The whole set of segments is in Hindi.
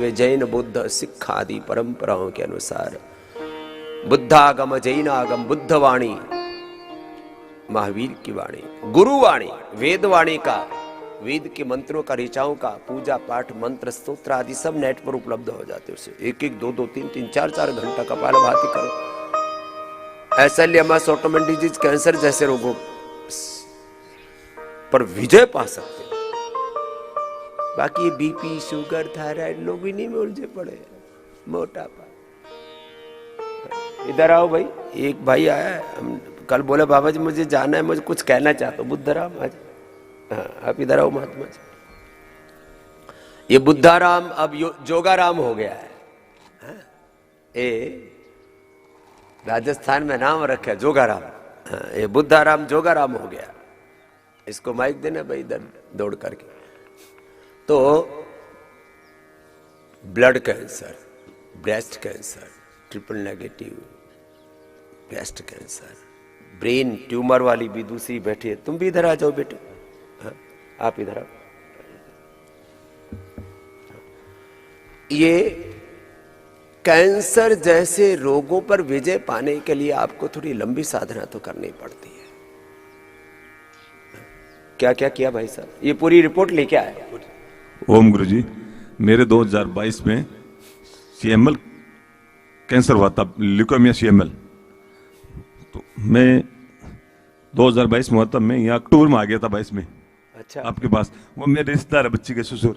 वे जैन बुद्ध सिख आदि परंपराओं के अनुसार बुद्धागम जैनागम बुद्धवाणी महावीर की वाणी, गुरुवाणी, वेदवाणी का, वेद के मंत्रों का, ऋचाओं का, पूजा पाठ मंत्र स्तोत्र आदि सब नेट पर उपलब्ध हो जाते। उसे एक एक दो दो तीन तीन चार चार घंटा कपालभाति करो। एसएलएमएस, ऑटोमेन डिजीज, कैंसर जैसे रोगों पर विजय पा सकते। बाकी बीपी, शुगर, थायराइड लोग इन्हीं में उलझे पड़े, मोटापा। इधर आओ भाई, एक भाई आया है, हम कल बोले बाबा जी मुझे जाना है, मुझे कुछ कहना चाहता हूँ। बुद्धराम आज, हाँ आप इधर आओ महात्मा जी। ये बुद्धाराम अब जोगाराम हो गया है, हाँ? ये राजस्थान में नाम रखा जोगाराम, हाँ? ये बुद्धाराम जोगाराम हो गया। इसको माइक देना भाई इधर दौड़ करके। तो blood cancer, breast cancer, triple negative breast cancer, brain tumour वाली भी दूसरी बैठी है। तुम भी इधर आ जाओ बेटे, हाँ? आप इधर आओ। ये कैंसर जैसे रोगों पर विजय पाने के लिए आपको थोड़ी लंबी साधना तो करनी पड़ती है। क्या क्या किया भाई साहब? ये पूरी रिपोर्ट लेके आए। ओम गुरु जी, मेरे 2022 में CML कैंसर हुआ था, ल्यूकेमिया CML। तो मैं 2022 में हुआ था, मैं यहाँ अक्टूबर में आ गया था 22 में। अच्छा, आपके पास वो मेरे रिश्तेदार है, बच्ची के ससुर,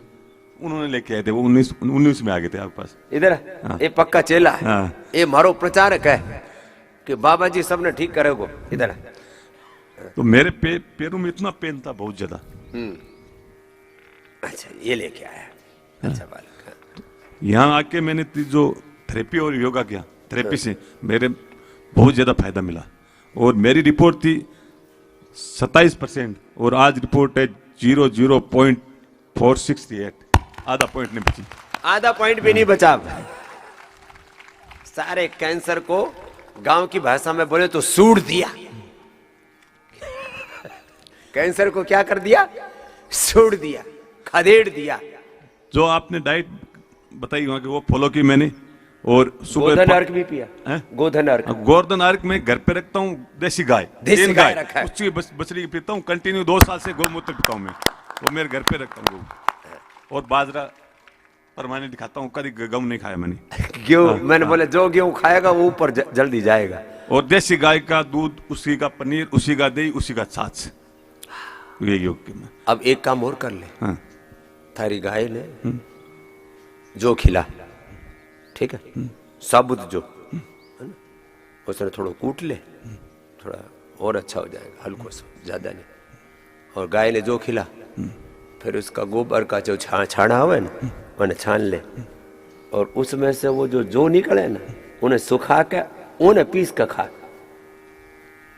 उन्होंने लेके आए थे। वो 19 में आ गए थे आपके पास। इधर हाँ। ये पक्का चेला है, हाँ। ये मारो प्रचारक है कि बाबा जी सबने ठीक करेगो। इधर तो मेरे पैरों में इतना पेन था, बहुत ज्यादा। अच्छा, ये लेके आया। अच्छा बालक, हाँ। यहाँ आके मैंने जो थेरेपी और योगा किया, थेरेपी से मेरे बहुत ज्यादा फायदा मिला। और मेरी रिपोर्ट थी 27% और आज रिपोर्ट है 0.468। आधा पॉइंट नहीं बची, आधा पॉइंट भी नहीं बचा। सारे कैंसर को गांव की भाषा में बोले तो सूड़ दिया। कैंसर को क्या कर दिया? सूड़ दिया, खदेड़ दिया। जो आपने डाइट बताई वहां की वो फॉलो की मैंने। और सुबह गोधन अर्क भी पिया। गोधन अर्क, गोधन अर्क में घर पे रखता हूँ, देसी गाय, देसी गाय रखा है, उसकी बछड़ी पीता हूँ कंटिन्यू। 2 साल से गौमूत्र पीता हूँ मैं, वो मेरे घर पे रखता हूँ। और बाजरा परमानेंट खाता हूँ, कभी गम नहीं खाया मैंने। गेहूं मैंने बोले जो गेहूं खाएगा वो ऊपर जल्दी जाएगा। और देसी गाय का दूध, उसी का पनीर, उसी का दही, उसी का छाछ, ये योग में। अब एक काम और कर ले, हाँ। थारी गाय ने जो खिला, ठीक है, साबुत जो है ना, उसने थोड़ा कूट ले, थोड़ा और अच्छा हो जाएगा, हल्को सा, ज्यादा नहीं। और गाय ने जो खिला, फिर उसका गोबर का जो छाना हुआ है ना, उन्हें छान ले। और उसमें से वो जो निकले ना, उन्हें सुखा के, उन्हें पीस के खा।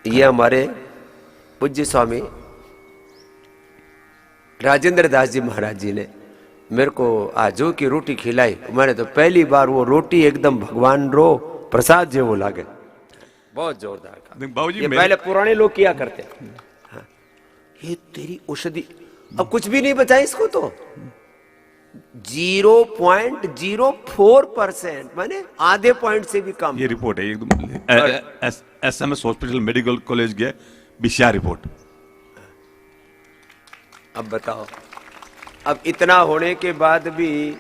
ये हमारे पूज्य स्वामी राजेंद्र दास जी महाराज जी ने मेरे को आजू की रोटी खिलाई। मैंने तो पहली बार वो रोटी एकदम भगवान रो प्रसाद जो वो लागे, बहुत जोरदार खा। बाबूजी, ये पहले पुराने लोग किया करते। हाँ। ये तेरी औषधि, अब कुछ भी नहीं बचा इसको तो। 0.04%, माने आधे पॉइंट से भी कम। ये रिपोर्ट है एकदम। SMS हॉस्पिटल मेडिकल कॉलेज गया, BCR रिपोर्ट। अब बताओ, अब इतना होने के बाद भी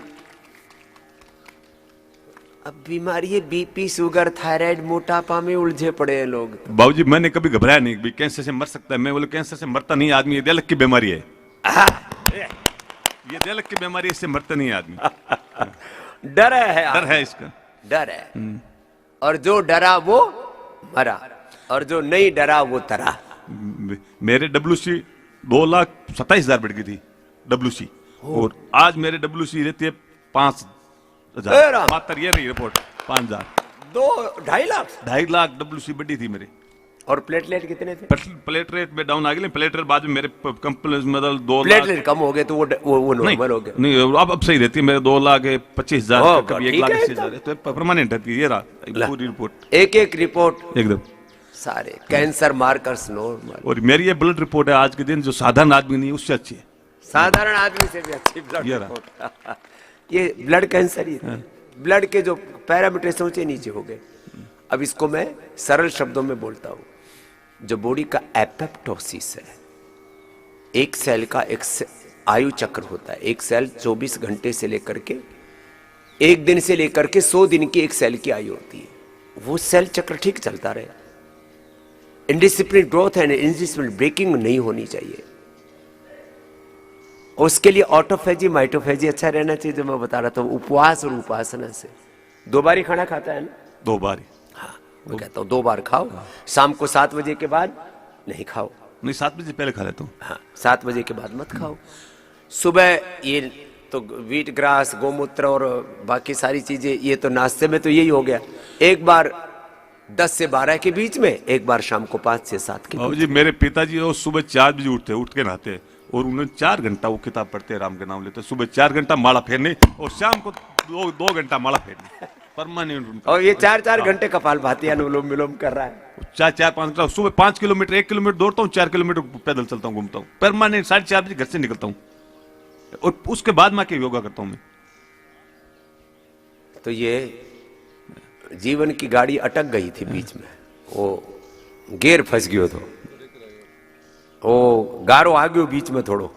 अब बीमारी है, बीपी, शुगर, थायराइड, मोटापा में उलझे पड़े हैं लोग। बाबूजी, मैंने कभी घबराया नहीं भी कैंसर से मर सकता है। मैं बोले कैंसर से मरता नहीं आदमी, ये दिल की बीमारी है। ये दिल की बीमारी, इससे मरता नहीं आदमी। डर है, डर है इसका, डर है। और जो डरा वो मरा, और जो नहीं डरा वो तरा। मेरे WC 2,27,000 बढ़ गई थी WC, और आज मेरे WC रहती है 5,000। मात्र ये रही रिपोर्ट 5,000। 2-2.5 लाख, 2.5 लाख WC बढ़ी थी मेरी। और प्लेटलेट कितने थे? प्लेटलेट में डाउन आ गए। प्लेटलेट बाद में मेरे कंपनी मतलब 2 लाख प्लेटलेट कम हो गए तो वो नॉर्मल हो गए। नहीं, अब सही रहती है मेरे 2,25,000, कभी 1,80,000। तो परमानेंट रहती है। ये रहा पूरी रिपोर्ट, एक एक रिपोर्ट एकदम सारे कैंसर मार्कर्स नॉर्मल। और मेरी ये ब्लड रिपोर्ट है आज के दिन, जो साधारण आदमी नहीं उससे अच्छी है, साधारण आदमी से भी अच्छी ब्लड रिपोर्ट। ये ब्लड कैंसर ही था। ब्लड के जो पैरामीटर्स ऊंचे नीचे हो गए। अब इसको मैं सरल शब्दों में बोलता हूं। जो बॉडी का एपोप्टोसिस है, एक सेल का एक आयु चक्र होता है। एक सेल 24 घंटे से लेकर के एक दिन से लेकर के 100 दिन की एक सेल की आयु होती है। वो सेल चक्र ठीक चलता रहे, indiscipline growth and indiscipline breaking नहीं होनी चाहिए। उसके लिए ऑटोफेजी माइटोफेजी अच्छा रहना चाहिए। जो मैं बता रहा था, उपवास और उपासना से। 2 बार ही खाना खाता है ना? 2 बार ही। हाँ, मैं कहता हूँ 2 बार खाओ। शाम को 7 बजे के बाद नहीं खाओ। नहीं, 7 बजे पहले खा लेता हूँ। हाँ, 7 बजे के बाद मत खाओ। सुबह ये तो व्हीट ग्रास, गोमूत्र और बाकी सारी चीजें, ये तो नाश्ते में तो यही हो गया। एक बार 10 से 12 के बीच में, एक बार शाम को 5 से 7 के बीच। जी, मेरे पिताजी वो सुबह 4 बजे उठ के नहाते और उन्हें 4 घंटा वो किताब पढ़ते हैं, राम के नाम लेते। सुबह 4 घंटा माला फेरने और शाम को 2 घंटा माला फेरने, परमानेंट उनका। और ये 4-4 घंटे कपालभाति अनुलोम विलोम कर रहा है। 4-5 घंटा सुबह 5 किलोमीटर 1 किलोमीटर दौड़ता हूँ, 4 किलोमीटर पैदल चलता हूँ, घूमता हूँ परमानेंट। 4:30 बजे घर से निकलता हूँ और उसके बाद मैं के योगा करता हूँ मैं। तो ये जीवन की गाड़ी अटक गई थी बीच में, वो गेर फंस गयो तो वो गारो आ गयो बीच में थोड़ो,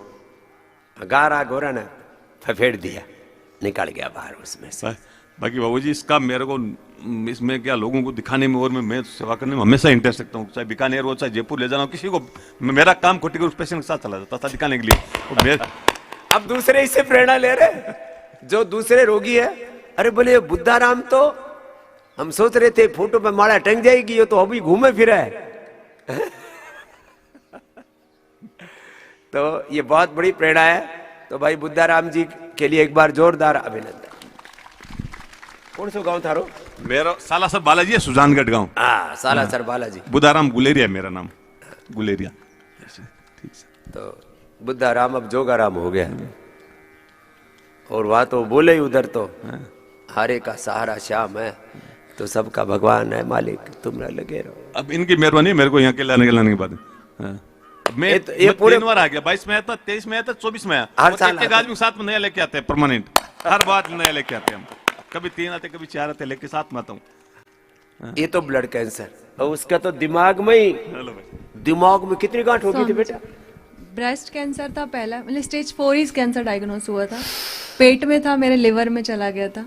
गारा गोरा ने फफेड़ दिया, निकल गया बाहर उसमें से। बाकी बाबूजी, इसका मेरे को इसमें क्या लोगों को दिखाने में और मैं सेवा करने में हमेशा इंटरेस्ट रखता हूँ। चाहे बीकानेर हो, चाहे जयपुर ले जाना हो, किसी को मेरा काम खोटी उस पेशेंट के साथ चला जाता था दिखाने के लिए। अब दूसरे इससे प्रेरणा ले रहे, जो दूसरे रोगी है। अरे बोले बुद्धाराम तो हम सोच रहे थे फोटो पे माला टंग जाएगी, ये तो अभी घूमे फिरे है। तो ये बहुत बड़ी प्रेरणा है। तो भाई बुद्धाराम जी के लिए एक बार जोरदार अभिनंदन। कौन सा गांव थारो? मेरा सालासर बालाजी है, सुजानगढ़ गांव। हाँ, सालासर बालाजी। बुद्धाराम गुलेरिया मेरा नाम, गुलेरिया। ठीक है। तो बुद्धाराम अब जोगाराम हो गया। और वहां तो बोले ही उधर तो हरे का सहारा श्याम है, तो सबका भगवान है मालिक, तुम ना लगे रहो। अब इनकी मेहरबानी मेरे को यहाँ के लाने के बाद। मैं ये पूरे 3 बार आ गया। 22 में आया था, 23 में आया था, 24 में आया। हर साल एक आदमी साथ में नया लेके आते हैं परमानेंट, हर बार नया लेके आते हैं हम। कभी 3 आते, कभी 4 आते, लेके साथ में आता हूँ। ये तो ब्लड कैंसर, और उसका तो दिमाग में ही, दिमाग में कितनी गांठ हो गई थी बेटा? ब्रेस्ट कैंसर था पहला, मतलब स्टेज 4 ही कैंसर डायग्नोस हुआ था। पेट में था, मेरे लिवर में चला गया था।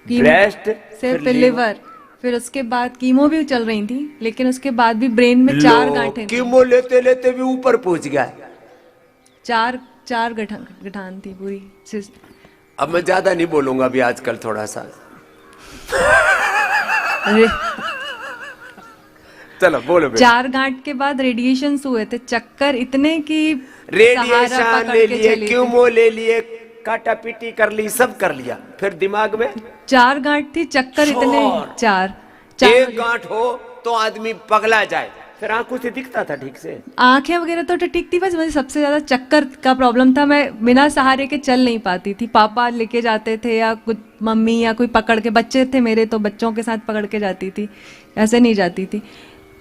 ब्रेस्ट से फिर लिवर, फिर उसके बाद कीमो भी चल रही थी, लेकिन उसके बाद भी ब्रेन में 4 गांठें थी। कीमो लेते लेते भी ऊपर पहुंच गया। 4 गठान थी पूरी। अब मैं ज्यादा नहीं बोलूंगा अभी, आजकल थोड़ा सा। चलो बोलो। 4 गांठ के बाद रेडिएशन हुए थे, चक्कर इतने की रेडिएशन ले लिए, कीमो ले लिए, काटा पीटी कर ली, सब कर लिया। फिर दिमाग में 4 गांठ थी, चक्कर इतने 4 एक गांठ हो तो आदमी पगला जाए। फिर आंखों से दिखता था ठीक से, आंखें वगैरह तो ठीक थी, बस मुझे सबसे ज्यादा चक्कर का प्रॉब्लम था। मैं बिना सहारे के चल नहीं पाती थी। पापा लेके जाते थे या कुछ मम्मी या कोई पकड़ के, बच्चे थे मेरे तो बच्चों के साथ पकड़ के जाती थी, ऐसे नहीं जाती थी।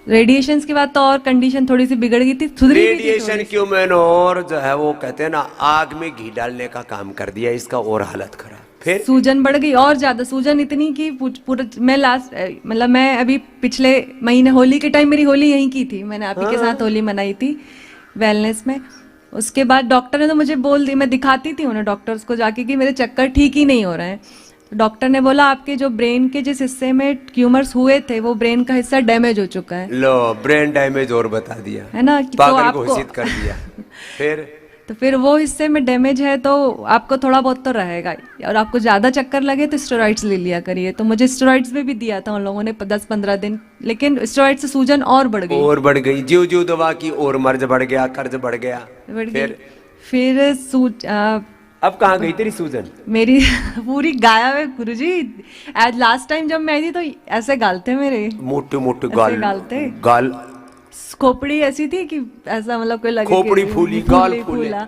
रेडिएशन के बाद तो और कंडीशन थोड़ी सी बिगड़ गई थी, सुधरी भी थी। रेडिएशन क्यों मैंने और जो है वो कहते हैं ना, आग में घी डालने का काम कर दिया इसका, और हालत खराब। फिर सूजन बढ़ गई और ज्यादा, सूजन इतनी कि पूरा मैं मतलब मैं अभी पिछले महीने होली के टाइम, मेरी होली यहीं की थी, मैंने आप ही के साथ होली मनाई थी वेलनेस में। उसके बाद डॉक्टर ने तो मुझे बोल दी, मैं दिखाती थी उन्हें डॉक्टर्स को जाके कि मेरे चक्कर ठीक ही नहीं हो रहे हैं। डॉक्टर ने बोला आपके जो ब्रेन के जिस हिस्से में ट्यूमर्स हुए थे, वो ब्रेन का हिस्सा डैमेज हो चुका है। लो, ब्रेन डैमेज और बता दिया है ना, पागल तो घोषित कर दिया। फिर वो हिस्से में डैमेज है तो आपको थोड़ा बहुत तो रहेगा, और आपको ज्यादा चक्कर लगे तो स्टेरॉइड्स ले लिया करिए। तो मुझे स्टेरॉइड्स भी दिया था उन लोगों ने 10-15 दिन, लेकिन स्टेरॉइड से सूजन और बढ़ गई। ज्यों दवा की और मर्ज बढ़ गया, कर्ज बढ़ गया। फिर अब कहाँ गई तेरी सूजन? मेरी पूरी गायब है गुरुजी। आज लास्ट टाइम जब मैं आई थी तो ऐसे गाल थे मेरे, मोटे मोटे गाल खोपड़ी ऐसी थी कि ऐसा मतलब कोई लगे खोपड़ी फूली, गाल फूला।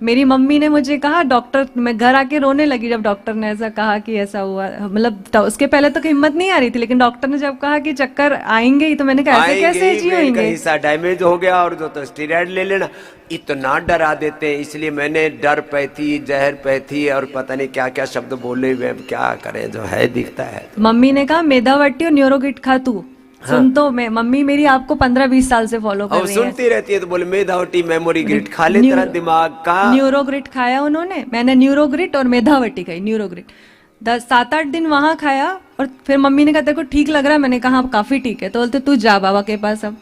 मेरी मम्मी ने मुझे कहा, डॉक्टर, मैं घर आके रोने लगी जब डॉक्टर ने ऐसा कहा कि ऐसा हुआ। मतलब उसके पहले तो हिम्मत नहीं आ रही थी, लेकिन डॉक्टर ने जब कहा कि चक्कर आएंगे ही, तो मैंने कहा ऐसे कैसे जी ब्रेन का होंगे। हिस्सा डैमेज हो गया और जो तो स्टेरॉइड ले लेना, इतना डरा देते हैं। इसलिए मैंने डर पैथी, जहर पैथी और पता नहीं क्या क्या शब्द बोले हुए, क्या करें, जो है दिखता है। मम्मी ने कहा मेदावटी और न्यूरोगिट खा तू। सुन, तो मैं, मम्मी मेरी आपको 15-20 साल से फॉलो कर और रही है। सुनती रहती है तो बोले मेधावटी मेमोरी ग्रिड खा ले, तेरा दिमाग का। न्यूरोग्रिट खाया उन्होंने, मैंने न्यूरोग्रिट और मेधावटी खाई। न्यूरोग्रिट 7-8 दिन वहां खाया, और फिर मम्मी ने कहा तेरे को ठीक लग रहा है? मैंने कहा काफी ठीक है। तो बोलते तू जा बाबा के पास, अब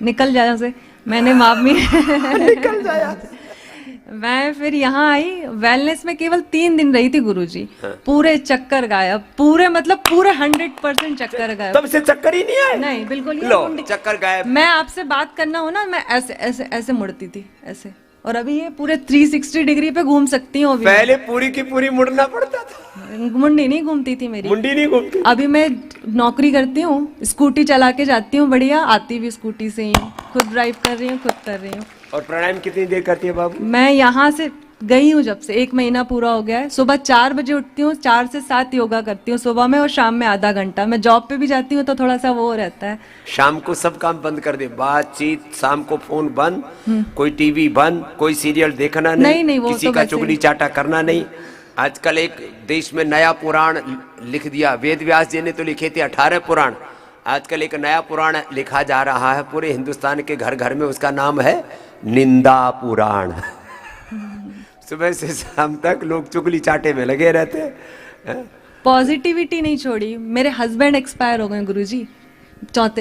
निकल जा से। मैंने मम्मी निकल जाया। मैं फिर यहाँ आई, वेलनेस में केवल 3 दिन रही थी गुरुजी। पूरे चक्कर गायब, पूरे मतलब पूरे 100% चक्कर गायब। तब से चक्कर ही नहीं आए? नहीं, बिल्कुल ही लो, नहीं। चक्कर गायब। मैं आपसे बात करना हो ना, मैं ऐसे ऐसे ऐसे मुड़ती थी, ऐसे। और अभी ये पूरे 360 डिग्री पे घूम सकती हूँ। पहले पूरी की पूरी मुड़ना पड़ता था। मुंडी नहीं घूमती थी मेरी। मुंडी नहीं घूमती। अभी मैं नौकरी करती हूँ, स्कूटी चला के जाती हूँ, बढ़िया आती भी स्कूटी से ही हूँ, खुद ड्राइव कर रही हूँ, खुद कर रही हूँ। और प्राणायाम कितनी देर करती है बाबू? मैं यहाँ से गई हूँ जब से 1 महीना पूरा हो गया है। सुबह 4 बजे उठती हूँ, 4 से 7 योगा करती हूँ सुबह में, और शाम में आधा घंटा। मैं जॉब पे भी जाती हूँ तो थोड़ा सा वो रहता है। शाम को सब काम बंद कर दे, बातचीत, शाम को फोन बंद, कोई टीवी बंद, कोई सीरियल देखना नहीं, वो किसी तो का वैसे चुगली चाटा करना नहीं। आजकल एक देश में नया पुराण लिख दिया, वेद व्यास जी ने तो लिखे थे 18 पुराण। आजकल एक नया पुराण लिखा जा रहा है पूरे हिंदुस्तान के घर घर में, उसका नाम है निंदा पुराण। सुबह से शाम तक लोग चुगली चाटे में लगे रहते हैं। पॉजिटिविटी नहीं छोड़ी। मेरे हस्बैंड एक्सपायर हो गए गुरुजी,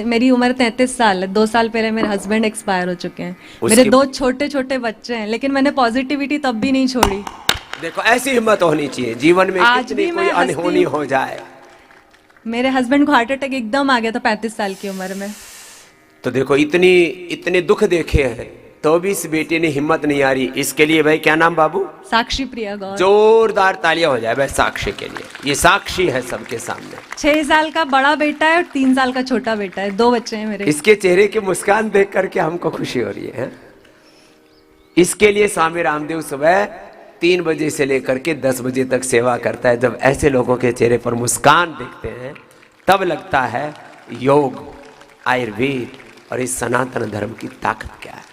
मेरी उम्र 33 साल है। 2 साल पहले मेरे हस्बैंड एक्सपायर हो चुके हैं। मेरे 2 छोटे छोटे बच्चे हैं, लेकिन मैंने पॉजिटिविटी तब भी नहीं छोड़ी। देखो, ऐसी हिम्मत होनी चाहिए जीवन में, आज कितनी भी कोई मैं अनहोनी हो जाए। मेरे हस्बैंड को हार्ट अटैक एकदम आ गया था 35 साल की उम्र में। तो देखो, इतने दुख देखे हैं तो भी इस बेटी ने हिम्मत नहीं आ रही। इसके लिए भाई क्या नाम बाबू? साक्षी प्रिया गौर। जोरदार तालियां हो जाए भाई साक्षी के लिए। ये साक्षी है सबके सामने। 6 साल का बड़ा बेटा है और 3 साल का छोटा बेटा है। 2 बच्चे हैं मेरे। इसके चेहरे की मुस्कान देख करके हमको खुशी हो रही है। इसके लिए स्वामी रामदेव सुबह 3 बजे से लेकर के 10 बजे तक सेवा करता है। जब ऐसे लोगों के चेहरे पर मुस्कान देखते हैं तब लगता है योग, आयुर्वेद और इस सनातन धर्म की ताकत क्या है।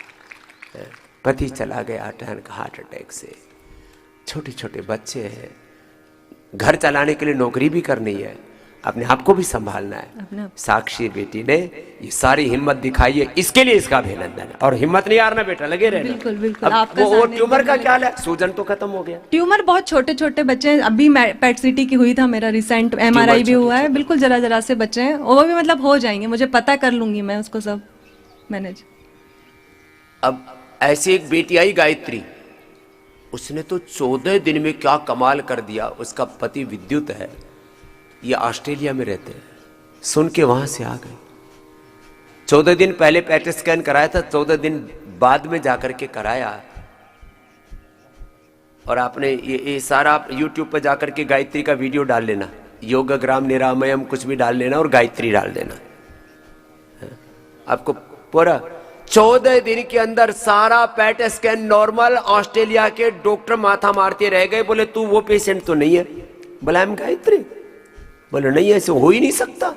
पति चला गया अचानक हार्ट अटैक से, छोटे छोटे बच्चे हैं, घर चलाने के लिए नौकरी भी करनी है, अपने आप को भी संभालना है। साक्षी बेटी ने ये सारी हिम्मत दिखाई है, इसके लिए इसका अभिनंदन है। और हिम्मत नहीं हारना बेटा, लगे रहना। बिल्कुल बिल्कुल। अब वो ट्यूमर का क्या है? सूजन तो खत्म हो गया। ट्यूमर बहुत छोटे छोटे बच्चे हैं। अभी पेट सिटी की हुई था मेरा रिसेंट, MRI भी हुआ है। बिल्कुल जरा जरा से बच्चे हैं, वो भी मतलब हो जाएंगे, मुझे पता, कर लूंगी मैं उसको सब मैनेज। अब ऐसी एक बेटी आई गायत्री, उसने तो 14 दिन में क्या कमाल कर दिया। उसका पति विद्युत है, ये ऑस्ट्रेलिया में रहते हैं, सुन के वहां से आ गए। 14 दिन पहले पेट स्कैन कराया था, 14 दिन बाद में जाकर के कराया। और आपने ये सारा आप YouTube पर जाकर के गायत्री का वीडियो डाल लेना, योगग्राम निरामयम कुछ भी डाल लेना और गायत्री डाल देना, आपको पूरा 14 दिन के अंदर सारा पेट स्कैन नॉर्मल। ऑस्ट्रेलिया के डॉक्टर माथा मारते रह गए, बोले तू वो पेशेंट तो नहीं है। बोला हम गायत्री, बोले नहीं ऐसे हो ही नहीं सकता।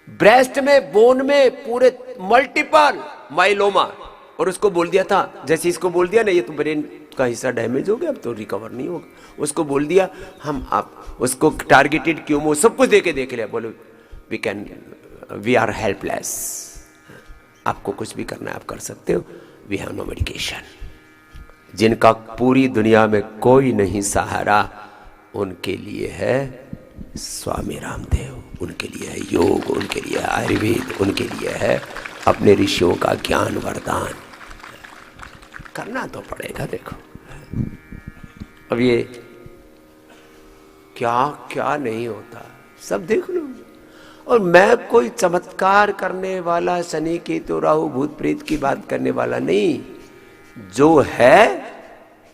ब्रेस्ट में, बोन में पूरे मल्टीपल माइलोमा, और उसको बोल दिया था, जैसे इसको बोल दिया ना ये तो ब्रेन का हिस्सा डैमेज हो गया, अब तो रिकवर नहीं होगा। उसको बोल दिया हम, आप उसको टारगेटेड क्यूमो सब कुछ देके देख लिया। बोलो वी आर हेल्पलेस, आपको कुछ भी करना है आप कर सकते हो, वी हैव नो मेडिकेशन। जिनका पूरी दुनिया में कोई नहीं सहारा, उनके लिए है स्वामी रामदेव, उनके लिए है योग, उनके लिए है आयुर्वेद, उनके लिए है अपने ऋषियों का ज्ञान वरदान। करना तो पड़ेगा। देखो अब ये क्या क्या नहीं होता, सब देख लो। और मैं कोई चमत्कार करने वाला, शनि केतु राहु भूत प्रेत की बात करने वाला नहीं, जो है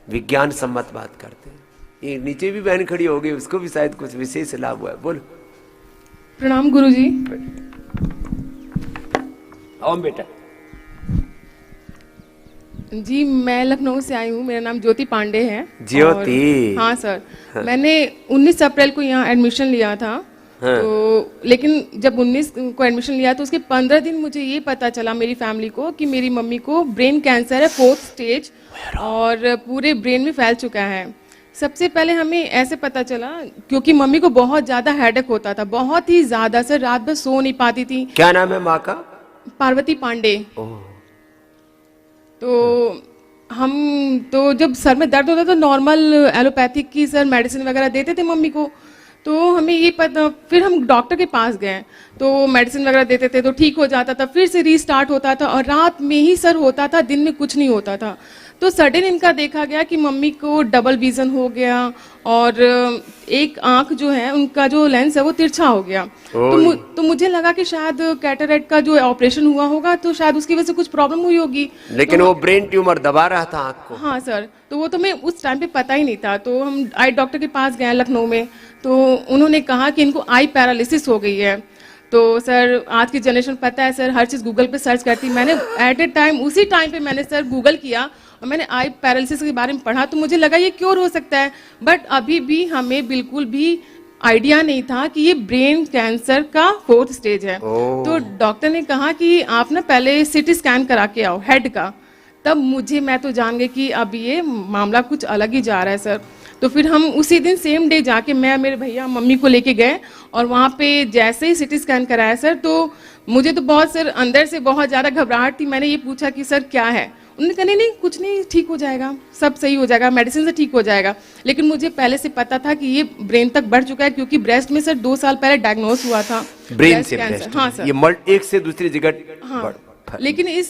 विज्ञान सम्मत बात करते हैं। ये नीचे भी बहन खड़ी हो गई, उसको भी शायद कुछ विशेष लाभ हुआ है। बोलो। प्रणाम गुरुजी। ओम बेटा। जी मैं लखनऊ से आई हूँ, मेरा नाम ज्योति पांडे है। ज्योति। हाँ सर, मैंने 19 अप्रैल को यहाँ एडमिशन लिया था। तो लेकिन जब 19 को एडमिशन लिया तो उसके 15 दिन मुझे ये पता चला मेरी फैमिली को कि मेरी मम्मी को ब्रेन कैंसर है 4th स्टेज और पूरे ब्रेन में फैल चुका है। सबसे पहले हमें ऐसे पता चला क्योंकि मम्मी को बहुत ज़्यादा हेडेक होता था, बहुत ही ज़्यादा सर, रात भर सो नहीं पाती थी। क्या नाम है माँ का? पार्वती पांडे। तो हम तो जब सर में दर्द होता तो नॉर्मल एलोपैथिक की सर मेडिसिन वगैरह देते थे मम्मी को। तो हमें ये पता, फिर हम डॉक्टर के पास गए तो मेडिसिन वगैरह देते थे तो ठीक हो जाता था, फिर से रीस्टार्ट होता था और रात में ही सर होता था, दिन में कुछ नहीं होता था। तो सडन इनका देखा गया कि मम्मी को डबल विजन हो गया और एक आंख जो है उनका जो लेंस है वो तिरछा हो गया। तो मुझे लगा कि शायद कैटरेक्ट का जो ऑपरेशन हुआ होगा तो शायद उसकी वजह से कुछ प्रॉब्लम हुई होगी। लेकिन वो ब्रेन ट्यूमर दबा रहा था आंख को। हाँ सर, तो वो तो मैं उस टाइम पे पता ही नहीं था। तो हम आई डॉक्टर के पास गए लखनऊ में, तो उन्होंने कहा कि इनको आई पैरालिसिस हो गई है। तो सर आज की जनरेशन पता है सर, हर चीज़ गूगल पे सर्च करती। मैंने एट ए टाइम उसी टाइम पे मैंने सर गूगल किया और मैंने आई पैरालिसिस के बारे में पढ़ा तो मुझे लगा ये क्योर हो सकता है, बट अभी भी हमें बिल्कुल भी आइडिया नहीं था कि ये ब्रेन कैंसर का 4th स्टेज है। तो डॉक्टर ने कहा कि आप ना पहले सिटी स्कैन करा के आओ हेड का। तब मैं तो जान गई कि अब ये मामला कुछ अलग ही जा रहा है सर। तो फिर हम उसी दिन सेम डे जाके मैं मेरे भैया मम्मी को लेके गए और वहाँ पे जैसे ही सिटी स्कैन कराया सर, तो मुझे तो बहुत सर अंदर से बहुत ज़्यादा घबराहट थी। मैंने ये पूछा कि सर क्या है, उन्होंने कहा नहीं कुछ नहीं, ठीक हो जाएगा, सब सही हो जाएगा, मेडिसिन से ठीक हो जाएगा। लेकिन मुझे पहले से पता था कि ये ब्रेन तक बढ़ चुका है क्योंकि ब्रेस्ट में सर 2 साल पहले डायग्नोस हुआ था ब्रेन से कैंसर। हाँ सर, ये एक से दूसरी जगह। हाँ, लेकिन इस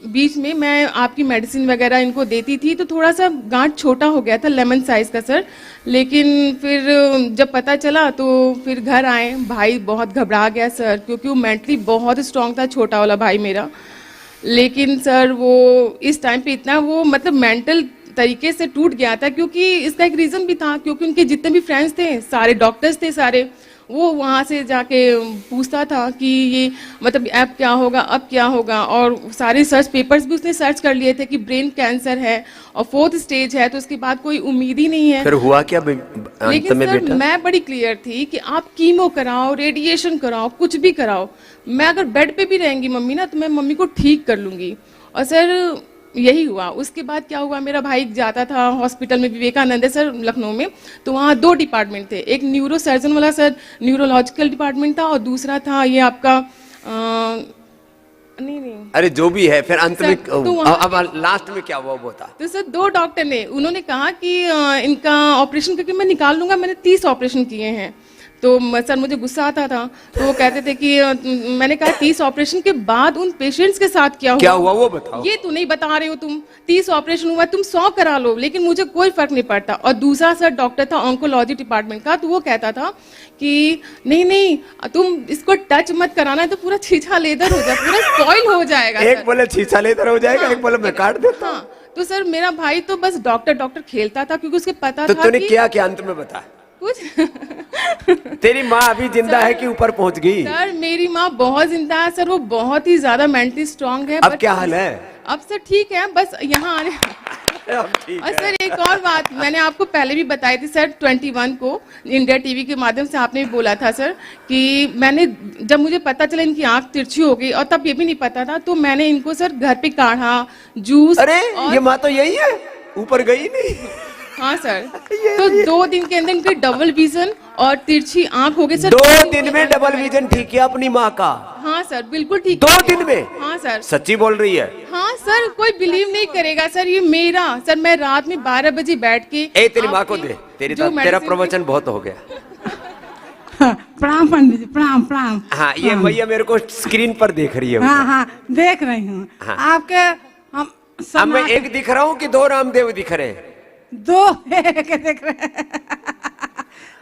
बीच में मैं आपकी मेडिसिन वगैरह इनको देती थी तो थोड़ा सा गांठ छोटा हो गया था, लेमन साइज का सर। लेकिन फिर जब पता चला तो फिर घर आए, भाई बहुत घबरा गया सर क्योंकि वो मेंटली बहुत स्ट्रांग था, छोटा वाला भाई मेरा। लेकिन सर वो इस टाइम पे इतना वो मतलब मेंटल तरीके से टूट गया था क्योंकि इसका एक रीज़न भी था क्योंकि उनके जितने भी फ्रेंड्स थे सारे डॉक्टर्स थे सारे, वो वहाँ से जाके पूछता था कि ये मतलब अब क्या होगा, अब क्या होगा। और सारे सर्च पेपर्स भी उसने सर्च कर लिए थे कि ब्रेन कैंसर है और 4th स्टेज है, तो उसके बाद कोई उम्मीद ही नहीं है। फिर हुआ क्या लेकिन सर बेटा? मैं बड़ी क्लियर थी कि आप कीमो कराओ, रेडिएशन कराओ, कुछ भी कराओ, मैं अगर बेड पे भी रहेंगी मम्मी ना तो मैं मम्मी को ठीक कर लूँगी। और सर यही हुआ। उसके बाद क्या हुआ, मेरा भाई जाता था हॉस्पिटल में, विवेकानंद है सर लखनऊ में, तो वहाँ 2 डिपार्टमेंट थे, एक न्यूरो सर्जन वाला सर न्यूरोलॉजिकल डिपार्टमेंट था और दूसरा था ये आपका नहीं अरे जो भी है फिर अंत में तो अब लास्ट में क्या हुआ वो बता। तो सर 2 डॉक्टर ने उन्होंने कहा कि इनका ऑपरेशन करके मैं निकाल लूंगा। मैंने 30 ऑपरेशन किए हैं। तो सर मुझे गुस्सा आता था तो वो कहते थे कि मैंने कहा 30 ऑपरेशन के बाद उन पेशेंट्स के साथ क्या हुआ वो बताओ। ये तो नहीं बता रहे हो तुम, 30 ऑपरेशन हुआ, तुम 100 करा लो, लेकिन मुझे कोई फर्क नहीं पड़ता। और दूसरा सर डॉक्टर था ऑन्कोलॉजी डिपार्टमेंट का, तो वो कहता था कि नहीं तुम इसको टच मत कराना है तो पूरा छीछा लेदर हो जाए, पूरा स्पॉइल हो जाएगा। एक बोले छीछा लेदर हो जाएगा, एक बोले मैं काट देता हूं। तो सर मेरा भाई तो बस डॉक्टर खेलता था क्योंकि उसके पता था। तो तूने क्या अंत में बता कुछ तेरी माँ अभी जिंदा है कि ऊपर पहुंच गई? सर मेरी माँ बहुत जिंदा है सर, वो बहुत ही ज्यादा मेंटली स्ट्रांग है। अब क्या हाल है? अब सर ठीक है, बस यहाँ आने और सर एक और बात मैंने आपको पहले भी बताई थी सर, 21 को इंडिया टीवी के माध्यम से आपने भी बोला था सर कि मैंने जब मुझे पता चला इनकी आंख तिरछी हो गई और तब ये भी नहीं पता था, तो मैंने इनको सर घर पे काढ़ा, जूस। अरे ये माँ तो यही है, ऊपर गई नहीं। हाँ सर, तो 2 दिन के अंदर इनके डबल विजन और तिरछी आंख हो गई सर। 2 दिन में डबल विजन ठीक किया अपनी माँ का? हाँ सर बिल्कुल ठीक। 2 दिन में? हाँ सर। सच्ची बोल रही है? हाँ सर, कोई बिलीव नहीं करेगा सर, ये मेरा सर, मैं रात में 12 बजे बैठ के तेरी माँ को दे, तेरा प्रवचन बहुत हो गया। प्रणाम पंडित जी, प्रणाम। हाँ ये भैया मेरे को स्क्रीन पर देख रही है। हाँ देख रही हूँ। हाँ। आपके अब मैं एक दिख रहा हूँ कि 2 रामदेव दिख रहे हैं? 2 एक दिख रहे हैं।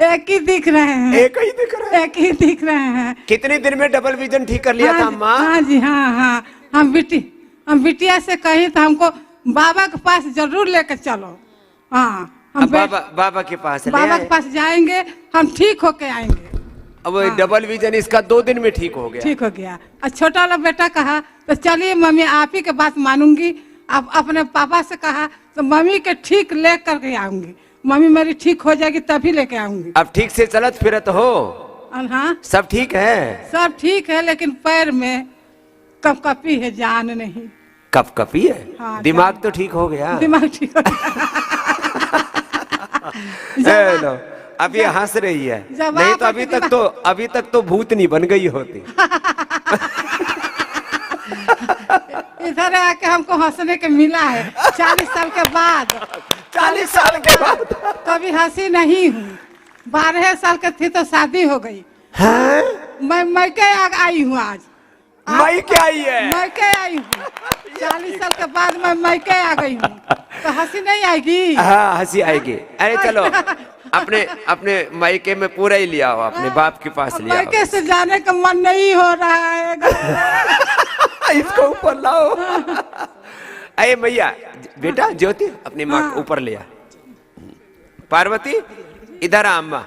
एक ही दिख रहे हैं। एक ही दिख रहे हैं। कितने दिन में डबल विजन ठीक कर लिया था माँ? हाँ जी हाँ। हम बिटिया से कही था हमको बाबा के पास जरूर लेकर चलो। हाँ हम बाबा के पास जाएंगे, हम ठीक होके आएंगे। अब डबल विजन इसका 2 दिन में ठीक हो गया। और छोटा वाला बेटा कहा तो चलिए मम्मी आप ही के बात मानूंगी, अब अपने पापा से कहा तो मम्मी के ठीक ले करके आऊंगी, मम्मी मेरी ठीक हो जाएगी तभी लेके आऊंगी। अब ठीक से चलत फिरत हो? हाँ सब ठीक है? सब ठीक है, लेकिन पैर में कपकपी है, जान नहीं। कपकपी है? हाँ, दिमाग तो ठीक हो गया? दिमाग ठीक हो ए लो, अब ये हंस रही है, नहीं तो अभी तक तो भूतनी बन गई होती। इधर आके हमको हंसने के मिला है 40 साल के बाद। 40 साल के बाद कभी हंसी नहीं हूँ। 12 साल के थी तो शादी हो गई। हाँ? मैं मैके आई हूँ आज। मई के आई है? मैके आई हूँ 40 साल के बाद मैं मैके आ गई हूँ, तो हंसी नहीं आएगी? हाँ हंसी आएगी। अरे चलो अपने मायके में पूरा ही लिया हो, अपने बाप के पास लिया हो। मैके से जाने का मन नहीं हो रहा है। इसको ऊपर लाओ। अरे मैया, बेटा ज्योति अपनी माँ को ऊपर लिया। पार्वती इधर आ अम्मा।